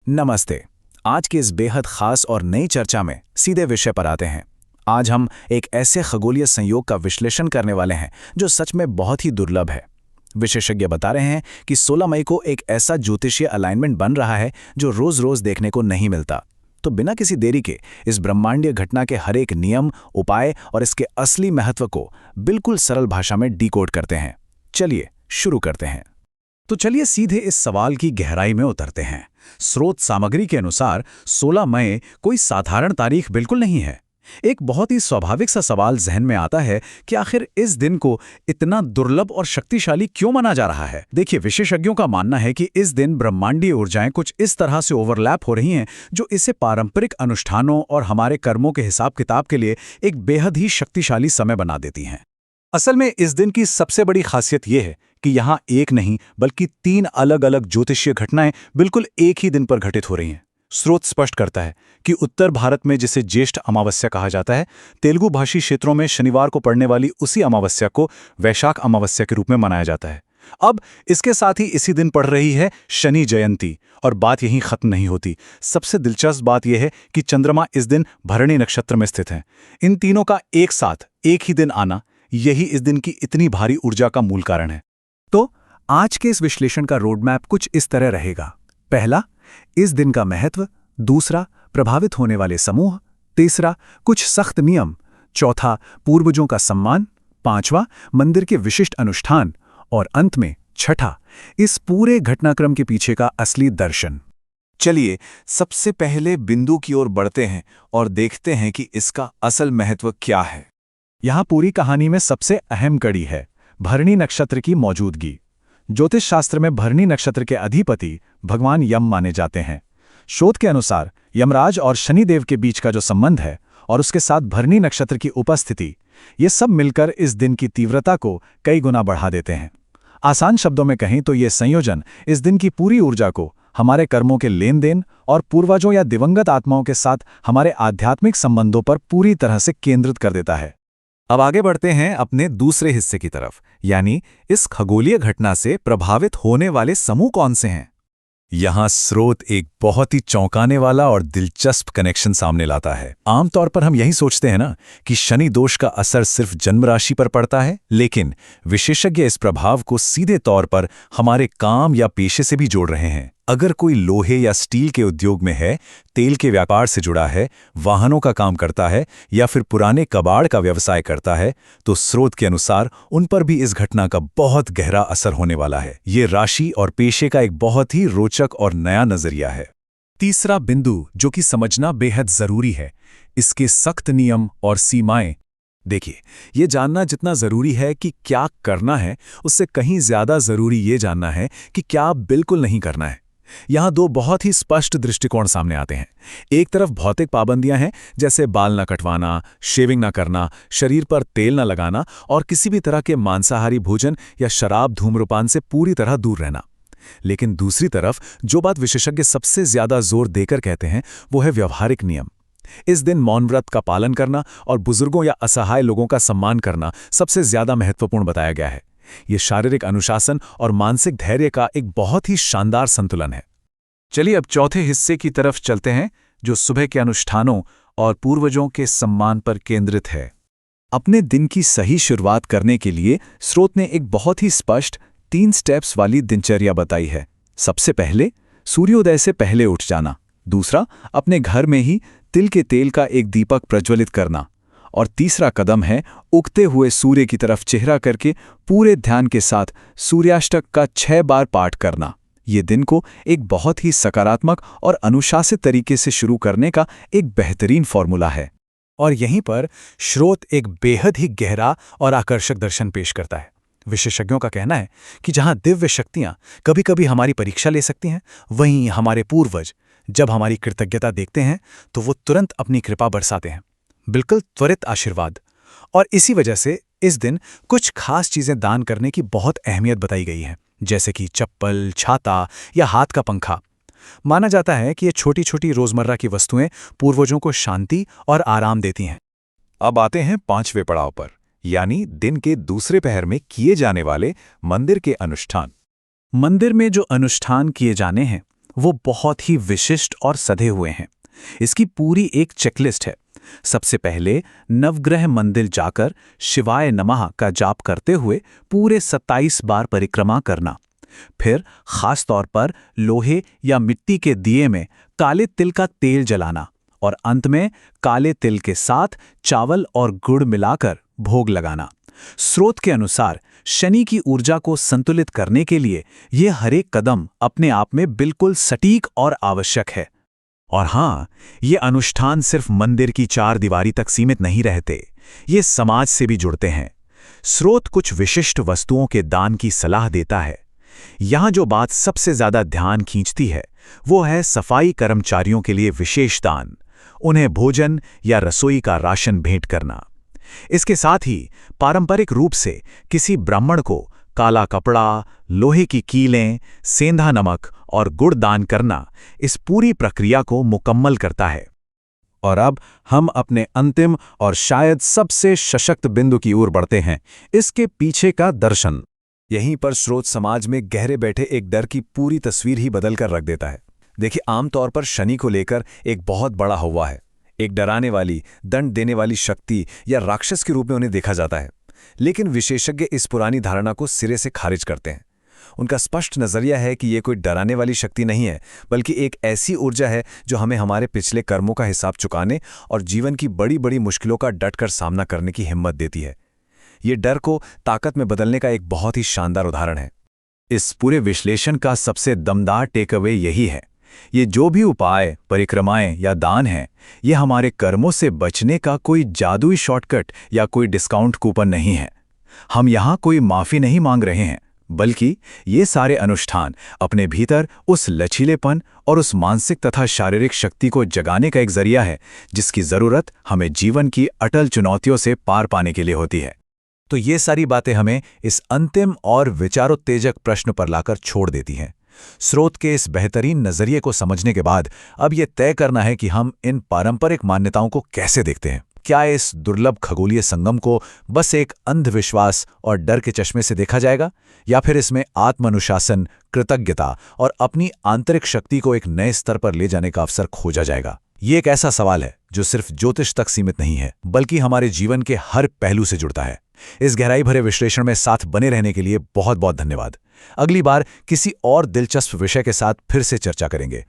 नमस्ते। आज के इस बेहद खास और नई चर्चा में सीधे विषय पर आते हैं। आज हम एक ऐसे खगोलीय संयोग का विश्लेषण करने वाले हैं जो सच में बहुत ही दुर्लभ है। विशेषज्ञ बता रहे हैं कि 16 मई को एक ऐसा ज्योतिषीय अलाइनमेंट बन रहा है जो रोज-रोज देखने को नहीं मिलता। तो बिना किसी देरी के इस ब्रह्मांडीय घटना के हर एक नियम, उपाय और इसके असली महत्व को बिल्कुल सरल भाषा में डिकोड करते हैं। चलिए शुरू करते हैं। तो चलिए सीधे इस सवाल की गहराई में उतरते हैं। स्रोत सामग्री के अनुसार 16 मई कोई साधारण तारीख बिल्कुल नहीं है। एक बहुत ही स्वाभाविक सा सवाल जहन में आता है कि आखिर इस दिन को इतना दुर्लभ और शक्तिशाली क्यों माना जा रहा है। देखिए, विशेषज्ञों का मानना है कि इस दिन ब्रह्मांडीय ऊर्जाएं कुछ इस तरह से ओवरलैप हो रही हैं जो इसे पारंपरिक अनुष्ठानों और हमारे कर्मों के हिसाब किताब के लिए एक बेहद ही शक्तिशाली समय बना देती हैं। असल में इस दिन की सबसे बड़ी खासियत यह है कि यहाँ एक नहीं बल्कि 3 अलग अलग ज्योतिषीय घटनाएं बिल्कुल एक ही दिन पर घटित हो रही हैं। स्रोत स्पष्ट करता है कि उत्तर भारत में जिसे ज्येष्ठ अमावस्या कहा जाता है, तेलुगु भाषी क्षेत्रों में शनिवार को पड़ने वाली उसी अमावस्या को वैशाख अमावस्या के रूप में मनाया जाता है। अब इसके साथ ही इसी दिन पड़ रही है शनि जयंती, और बात यहीं खत्म नहीं होती। सबसे दिलचस्प बात यह है कि चंद्रमा इस दिन भरणी नक्षत्र में स्थित है। इन तीनों का एक साथ एक ही दिन आना, यही इस दिन की इतनी भारी ऊर्जा का मूल कारण है। तो आज के इस विश्लेषण का रोडमैप कुछ इस तरह रहेगा। पहला, इस दिन का महत्व। दूसरा, प्रभावित होने वाले समूह। तीसरा, कुछ सख्त नियम। चौथा, पूर्वजों का सम्मान। पांचवा, मंदिर के विशिष्ट अनुष्ठान। और अंत में छठा, इस पूरे घटनाक्रम के पीछे का असली दर्शन। चलिए सबसे पहले बिंदु की ओर बढ़ते हैं और देखते हैं कि इसका असल महत्व क्या है। यहाँ पूरी कहानी में सबसे अहम कड़ी है भरणी नक्षत्र की मौजूदगी। ज्योतिष शास्त्र में भरणी नक्षत्र के अधिपति भगवान यम माने जाते हैं। शोध के अनुसार यमराज और शनिदेव के बीच का जो संबंध है और उसके साथ भरणी नक्षत्र की उपस्थिति, ये सब मिलकर इस दिन की तीव्रता को कई गुना बढ़ा देते हैं। आसान शब्दों में कहें तो ये संयोजन इस दिन की पूरी ऊर्जा को हमारे कर्मों के लेन देन और पूर्वजों या दिवंगत आत्माओं के साथ हमारे आध्यात्मिक संबंधों पर पूरी तरह से केंद्रित कर देता है। अब आगे बढ़ते हैं अपने दूसरे हिस्से की तरफ, यानी इस खगोलीय घटना से प्रभावित होने वाले समूह कौन से हैं। यहाँ स्रोत एक बहुत ही चौंकाने वाला और दिलचस्प कनेक्शन सामने लाता है। आमतौर पर हम यही सोचते हैं ना कि शनि दोष का असर सिर्फ जन्म राशि पर पड़ता है, लेकिन विशेषज्ञ इस प्रभाव को सीधे तौर पर हमारे काम या पेशे से भी जोड़ रहे हैं। अगर कोई लोहे या स्टील के उद्योग में है, तेल के व्यापार से जुड़ा है, वाहनों का काम करता है या फिर पुराने कबाड़ का व्यवसाय करता है, तो स्रोत के अनुसार उन पर भी इस घटना का बहुत गहरा असर होने वाला है। ये राशि और पेशे का एक बहुत ही रोचक और नया नजरिया है। तीसरा बिंदु जो कि समझना बेहद जरूरी है, इसके सख्त नियम और सीमाएं। देखिए, ये जानना जितना जरूरी है कि क्या करना है, उससे कहीं ज्यादा जरूरी ये जानना है कि क्या बिल्कुल नहीं करना है। यहाँ 2 बहुत ही स्पष्ट दृष्टिकोण सामने आते हैं। एक तरफ भौतिक पाबंदियां हैं, जैसे बाल न कटवाना, शेविंग न करना, शरीर पर तेल न लगाना और किसी भी तरह के मांसाहारी भोजन या शराब धूम्रपान से पूरी तरह दूर रहना। लेकिन दूसरी तरफ जो बात विशेषज्ञ सबसे ज्यादा जोर देकर कहते हैं वो है व्यवहारिक नियम। इस दिन मौन व्रत का पालन करना और बुजुर्गों या असहाय लोगों का सम्मान करना सबसे ज्यादा महत्वपूर्ण बताया गया है। ये शारीरिक अनुशासन और मानसिक धैर्य का एक बहुत ही शानदार संतुलन है। चलिए अब चौथे हिस्से की तरफ चलते हैं, जो सुबह के अनुष्ठानों और पूर्वजों के सम्मान पर केंद्रित है। अपने दिन की सही शुरुआत करने के लिए स्रोत ने एक बहुत ही स्पष्ट 3 स्टेप्स वाली दिनचर्या बताई है। सबसे पहले, सूर्योदय से पहले उठ जाना। दूसरा, अपने घर में ही तिल के तेल का एक दीपक प्रज्वलित करना। और तीसरा कदम है उगते हुए सूर्य की तरफ चेहरा करके पूरे ध्यान के साथ सूर्याष्टक का 6 बार पाठ करना। ये दिन को एक बहुत ही सकारात्मक और अनुशासित तरीके से शुरू करने का एक बेहतरीन फॉर्मूला है। और यहीं पर स्रोत एक बेहद ही गहरा और आकर्षक दर्शन पेश करता है। विशेषज्ञों का कहना है कि जहां दिव्य शक्तियां कभी कभी हमारी परीक्षा ले सकती हैं, वहीं हमारे पूर्वज जब हमारी कृतज्ञता देखते हैं तो वो तुरंत अपनी कृपा बरसाते हैं, बिल्कुल त्वरित आशीर्वाद। और इसी वजह से इस दिन कुछ खास चीजें दान करने की बहुत अहमियत बताई गई है, जैसे कि चप्पल, छाता या हाथ का पंखा। माना जाता है कि ये छोटी छोटी रोजमर्रा की वस्तुएं पूर्वजों को शांति और आराम देती हैं। अब आते हैं 5वें पड़ाव पर, यानी दिन के दूसरे पहर में किए जाने वाले मंदिर के अनुष्ठान। मंदिर में जो अनुष्ठान किए जाने हैं वो बहुत ही विशिष्ट और सधे हुए हैं। इसकी पूरी एक चेकलिस्ट है। सबसे पहले नवग्रह मंदिर जाकर शिवाय नमः का जाप करते हुए पूरे 27 बार परिक्रमा करना। फिर खास तौर पर लोहे या मिट्टी के दिए में काले तिल का तेल जलाना और अंत में काले तिल के साथ चावल और गुड़ मिलाकर भोग लगाना। स्रोत के अनुसार शनि की ऊर्जा को संतुलित करने के लिए यह हर एक कदम अपने आप में बिल्कुल सटीक और आवश्यक है। और हाँ, ये अनुष्ठान सिर्फ मंदिर की चार दीवारी तक सीमित नहीं रहते, ये समाज से भी जुड़ते हैं। स्रोत कुछ विशिष्ट वस्तुओं के दान की सलाह देता है। यहाँ जो बात सबसे ज्यादा ध्यान खींचती है वो है सफाई कर्मचारियों के लिए विशेष दान, उन्हें भोजन या रसोई का राशन भेंट करना। इसके साथ ही पारंपरिक रूप से किसी ब्राह्मण को काला कपड़ा, लोहे की कीलें, सेंधा नमक और गुड़ दान करना इस पूरी प्रक्रिया को मुकम्मल करता है। और अब हम अपने अंतिम और शायद सबसे सशक्त बिंदु की ओर बढ़ते हैं, इसके पीछे का दर्शन। यहीं पर स्रोत समाज में गहरे बैठे एक डर की पूरी तस्वीर ही बदल कर रख देता है। देखिए, आमतौर पर शनि को लेकर एक बहुत बड़ा हौवा है। एक डराने वाली, दंड देने वाली शक्ति या राक्षस के रूप में उन्हें देखा जाता है। लेकिन विशेषज्ञ इस पुरानी धारणा को सिरे से खारिज करते हैं। उनका स्पष्ट नजरिया है कि ये कोई डराने वाली शक्ति नहीं है, बल्कि एक ऐसी ऊर्जा है जो हमें हमारे पिछले कर्मों का हिसाब चुकाने और जीवन की बड़ी बड़ी मुश्किलों का डटकर सामना करने की हिम्मत देती है। ये डर को ताकत में बदलने का एक बहुत ही शानदार उदाहरण है। इस पूरे विश्लेषण का सबसे दमदार टेकअवे यही है, ये जो भी उपाय, परिक्रमाएं या दान हैं, ये हमारे कर्मों से बचने का कोई जादुई शॉर्टकट या कोई डिस्काउंट कूपन नहीं है। हम यहाँ कोई माफ़ी नहीं मांग रहे हैं, बल्कि ये सारे अनुष्ठान अपने भीतर उस लचीलेपन और उस मानसिक तथा शारीरिक शक्ति को जगाने का एक जरिया है जिसकी ज़रूरत हमें जीवन की अटल चुनौतियों से पार पाने के लिए होती है। तो ये सारी बातें हमें इस अंतिम और विचारोत्तेजक प्रश्न पर लाकर छोड़ देती हैं। स्रोत के इस बेहतरीन नजरिए को समझने के बाद अब यह तय करना है कि हम इन पारंपरिक मान्यताओं को कैसे देखते हैं। क्या इस दुर्लभ खगोलीय संगम को बस एक अंधविश्वास और डर के चश्मे से देखा जाएगा, या फिर इसमें आत्मानुशासन, कृतज्ञता और अपनी आंतरिक शक्ति को एक नए स्तर पर ले जाने का अवसर खोजा जाएगा? ये एक ऐसा सवाल है जो सिर्फ ज्योतिष तक सीमित नहीं है, बल्कि हमारे जीवन के हर पहलू से जुड़ता है। इस गहराई भरे विश्लेषण में साथ बने रहने के लिए बहुत बहुत धन्यवाद। अगली बार किसी और दिलचस्प विषय के साथ फिर से चर्चा करेंगे।